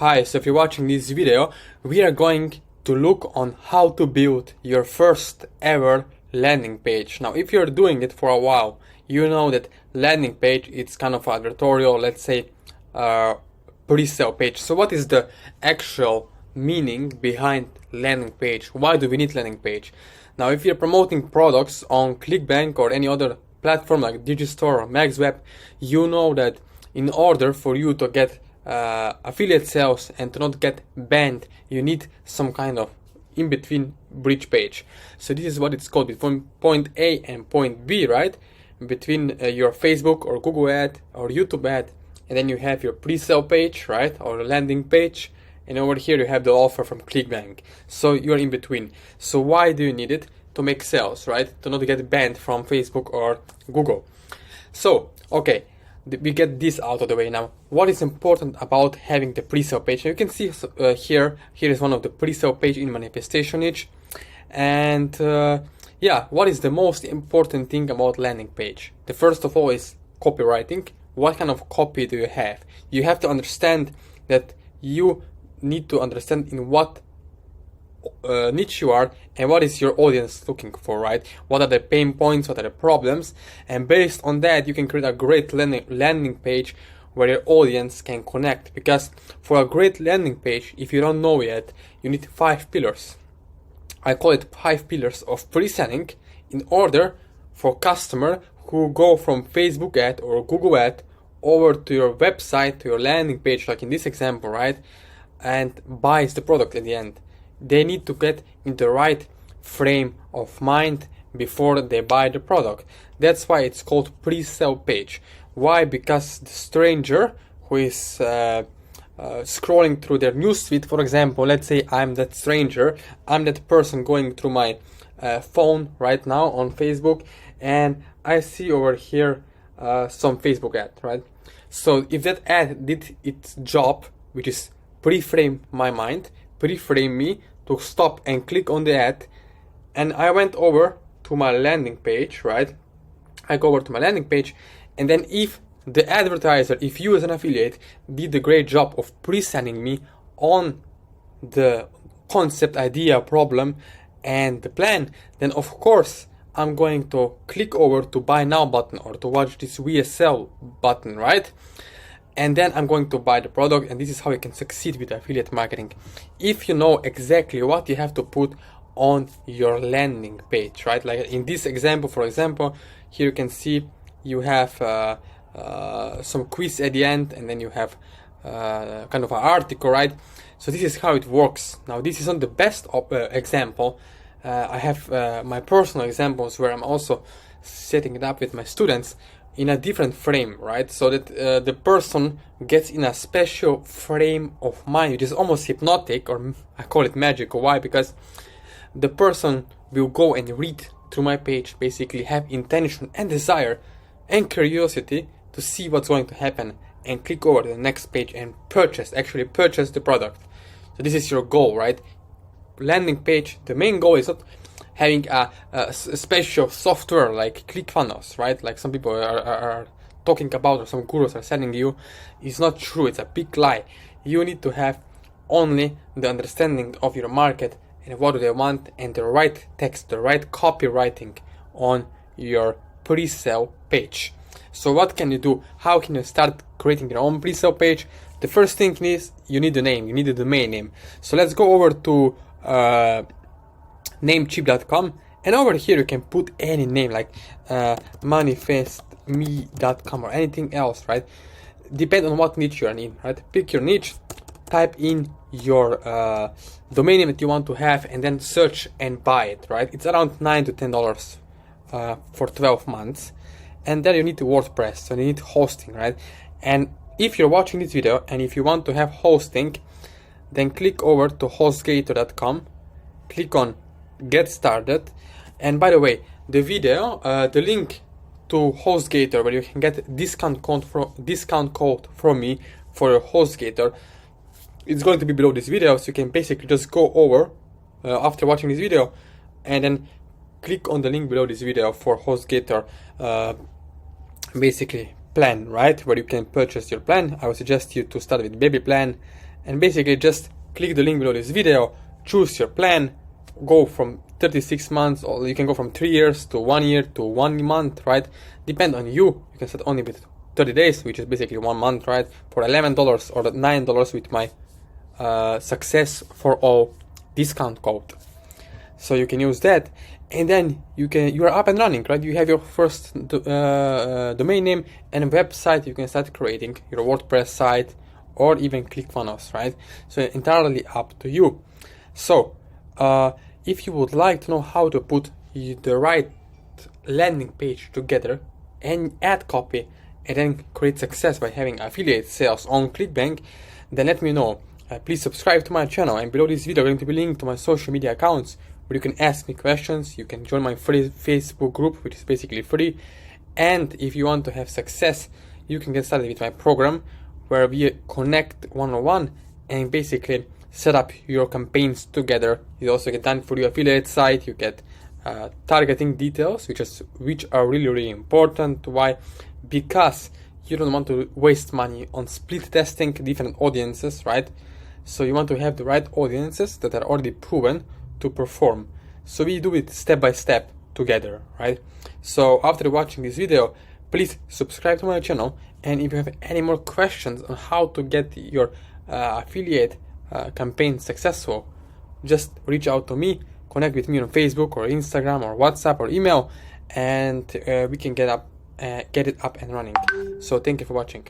Hi, so if you're watching this video, we are going to look on how to build your first ever landing page. Now, if you're doing it for a while, you know that landing page, it's kind of advertorial, let's say, pre-sale page. So what is the actual meaning behind landing page? Why do we need landing page? Now, if you're promoting products on ClickBank or any other platform like Digistore or MaxWeb, you know that in order for you to get affiliate sales and to not get banned, you need some kind of in-between bridge page. So this is what it's called, between point A and point B, right? Between your Facebook or Google ad or YouTube ad, and then you have your pre-sale page, right? Or landing page, and over here you have the offer from ClickBank. So you're in between. So why do you need it? To make sales, right? To not get banned from Facebook or Google. So, okay, we get this out of the way now. What is important about having the pre-sale page? You can see here is one of the pre-sale page in manifestation niche. And yeah, what is the most important thing about landing page? The first of all is copywriting. What kind of copy do you have? You have to understand that you need to understand in what niche you are and what is your audience looking for, right? What are the pain points, what are the problems, and based on that you can create a great landing page where your audience can connect. Because for a great landing page, if you don't know yet, you need 5 pillars. I call it 5 pillars of pre-selling in order for customer who go from Facebook ad or Google ad over to your website, to your landing page, like in this example, right, and buys the product at the end. They need to get in the right frame of mind before they buy the product. That's why it's called pre-sale page. Why? Because the stranger who is scrolling through their newsfeed, for example, let's say I'm that stranger, I'm that person going through my phone right now on Facebook, and I see over here some Facebook ad, right? So if that ad did its job, which is pre-frame my mind, pre-frame me to stop and click on the ad, and I went over to my landing page, right? I go over to my landing page, and then if the advertiser, if you as an affiliate did a great job of pre-selling me on the concept, idea, problem, and the plan, then of course I'm going to click over to buy now button or to watch this VSL button, right? And then I'm going to buy the product, and this is how you can succeed with affiliate marketing. If you know exactly what you have to put on your landing page, right? Like in this example, for example, here you can see you have some quiz at the end, and then you have kind of an article, right? So this is how it works. Now, this is not the best example. I have my personal examples where I'm also setting it up with my students in a different frame, right? So that the person gets in a special frame of mind, which is almost hypnotic, or I call it magical. Why? Because the person will go and read through my page, basically have intention and desire and curiosity to see what's going to happen, and click over to the next page and actually purchase the product. So this is your goal, right? Landing page, the main goal is not having a special software like ClickFunnels, right? Like some people are talking about, or some gurus are selling you. It's not true. It's a big lie. You need to have only the understanding of your market and what do they want, and the right text, the right copywriting on your pre-sale page. So what can you do? How can you start creating your own pre-sale page? The first thing is you need the name. You need the domain name. So let's go over to namecheap.com, and over here you can put any name like manifestme.com or anything else, right? Depend on what niche you're in, right? Pick your niche, type in your domain name that you want to have, and then search and buy it, right? It's around $9 to $10 for 12 months. And then you need WordPress, so you need hosting, right? And if you're watching this video and if you want to have hosting, then click over to hostgator.com, click on get started. And by the way, the video, the link to HostGator, where you can get discount code from me for your HostGator, it's going to be below this video. So you can basically just go over after watching this video and then click on the link below this video for HostGator basically plan, right, where you can purchase your plan. I would suggest you to start with baby plan and basically just click the link below this video, choose your plan, go from 36 months, or you can go from 3 years to 1 year to 1 month, right? Depend on you. You can start only with 30 days, which is basically 1 month, right? For $11 or $9 with my Success for All discount code. So you can use that, and then you are up and running, right? You have your first domain name and a website. You can start creating your WordPress site or even ClickFunnels, right? So entirely up to you. So if you would like to know how to put the right landing page together and add copy and then create success by having affiliate sales on ClickBank, then let me know. Please subscribe to my channel, and below this video going to be linked to my social media accounts where you can ask me questions. You can join my free Facebook group, which is basically free, and if you want to have success, you can get started with my program where we connect one-on-one and basically set up your campaigns together. You also get done for your affiliate site. You get targeting details, which are really important. Why? Because you don't want to waste money on split testing different audiences, right? So you want to have the right audiences that are already proven to perform. So we do it step by step together, right? So after watching this video, please subscribe to my channel, and if you have any more questions on how to get your affiliate campaign successful, just reach out to me, connect with me on Facebook or Instagram or WhatsApp or email, and we can get it up and running. So thank you for watching.